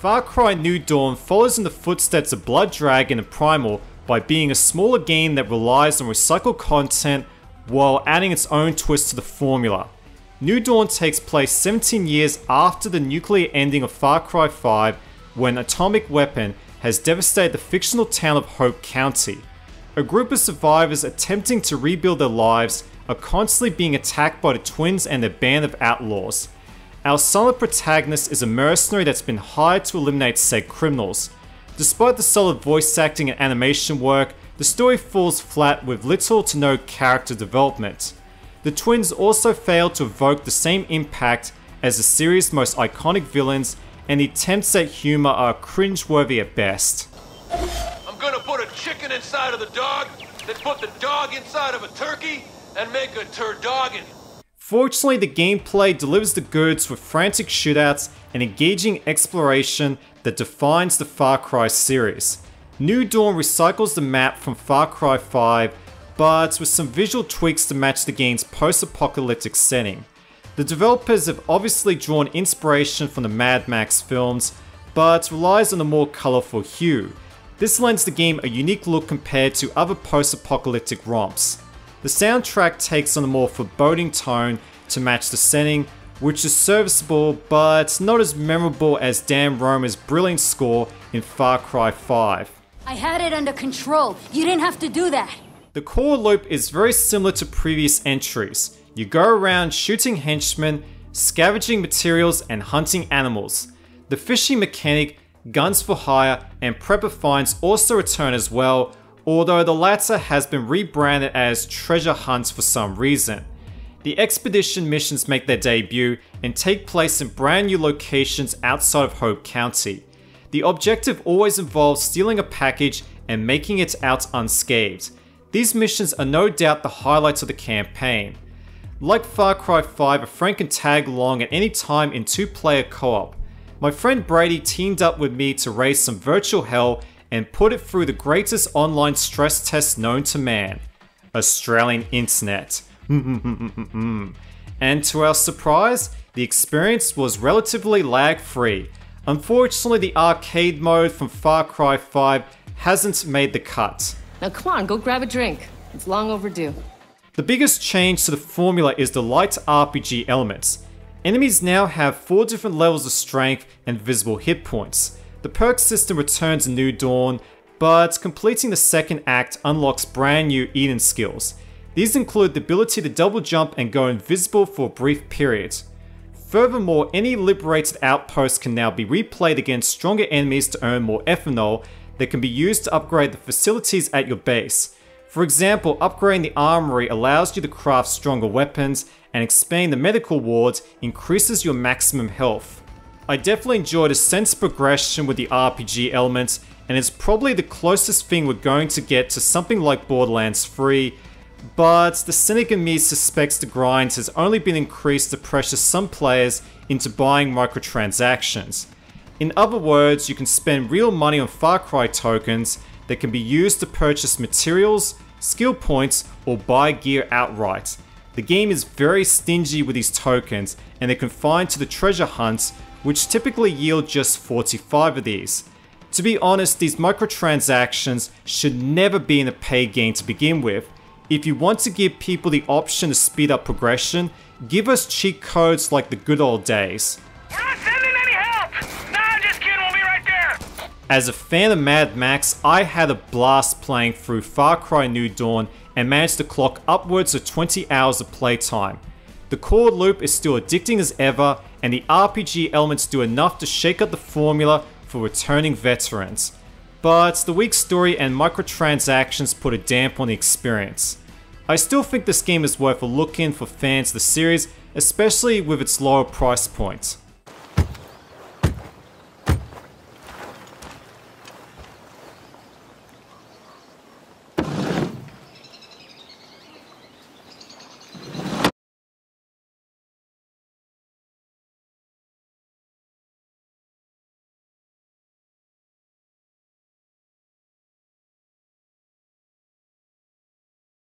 Far Cry New Dawn follows in the footsteps of Blood Dragon and Primal by being a smaller game that relies on recycled content while adding its own twist to the formula. New Dawn takes place 17 years after the nuclear ending of Far Cry 5, when an atomic weapon has devastated the fictional town of Hope County. A group of survivors attempting to rebuild their lives are constantly being attacked by the twins and their band of outlaws. Our silent protagonist is a mercenary that's been hired to eliminate said criminals. Despite the solid voice acting and animation work, the story falls flat with little to no character development. The twins also fail to evoke the same impact as the series' most iconic villains, and the attempts at humor are cringeworthy at best. I'm gonna put a chicken inside of the dog, then put the dog inside of a turkey, and make a turdoggin. Fortunately, the gameplay delivers the goods with frantic shootouts and engaging exploration that defines the Far Cry series. New Dawn recycles the map from Far Cry 5, but with some visual tweaks to match the game's post-apocalyptic setting. The developers have obviously drawn inspiration from the Mad Max films, but relies on a more colourful hue. This lends the game a unique look compared to other post-apocalyptic romps. The soundtrack takes on a more foreboding tone to match the setting, which is serviceable but not as memorable as Dan Romer's brilliant score in Far Cry 5. I had it under control. You didn't have to do that. The core loop is very similar to previous entries. You go around shooting henchmen, scavenging materials, and hunting animals. The fishing mechanic, guns for hire, and prepper finds also return as well, although the latter has been rebranded as treasure hunts for some reason. The expedition missions make their debut and take place in brand new locations outside of Hope County. The objective always involves stealing a package and making it out unscathed. These missions are no doubt the highlights of the campaign. Like Far Cry 5, a friend can tag along at any time in 2-player co-op. My friend Brady teamed up with me to raise some virtual hell and put it through the greatest online stress test known to man: Australian internet. And to our surprise, the experience was relatively lag-free. Unfortunately, the arcade mode from Far Cry 5 hasn't made the cut. Now come on, go grab a drink. It's long overdue. The biggest change to the formula is the light RPG elements. Enemies now have 4 different levels of strength and visible hit points. The perk system returns in New Dawn, but completing the second act unlocks brand new Eden skills. These include the ability to double jump and go invisible for a brief period. Furthermore, any liberated outpost can now be replayed against stronger enemies to earn more ethanol that can be used to upgrade the facilities at your base. For example, upgrading the armory allows you to craft stronger weapons, and expanding the medical wards increases your maximum health. I definitely enjoyed a sense of progression with the RPG elements, and it's probably the closest thing we're going to get to something like Borderlands 3, but the cynic in me suspects the grind has only been increased to pressure some players into buying microtransactions. In other words, you can spend real money on Far Cry tokens that can be used to purchase materials, skill points, or buy gear outright. The game is very stingy with these tokens, and they're confined to the treasure hunts, which typically yield just 45 of these. To be honest, these microtransactions should never be in a paid game to begin with. If you want to give people the option to speed up progression, give us cheat codes like the good old days. We're not sending any help! Nah, just kidding, we'll be right there! As a fan of Mad Max, I had a blast playing through Far Cry New Dawn and managed to clock upwards of 20 hours of playtime. The core loop is still addicting as ever, and the RPG elements do enough to shake up the formula for returning veterans. But the weak story and microtransactions put a damp on the experience. I still think this game is worth a look in for fans of the series, especially with its lower price point.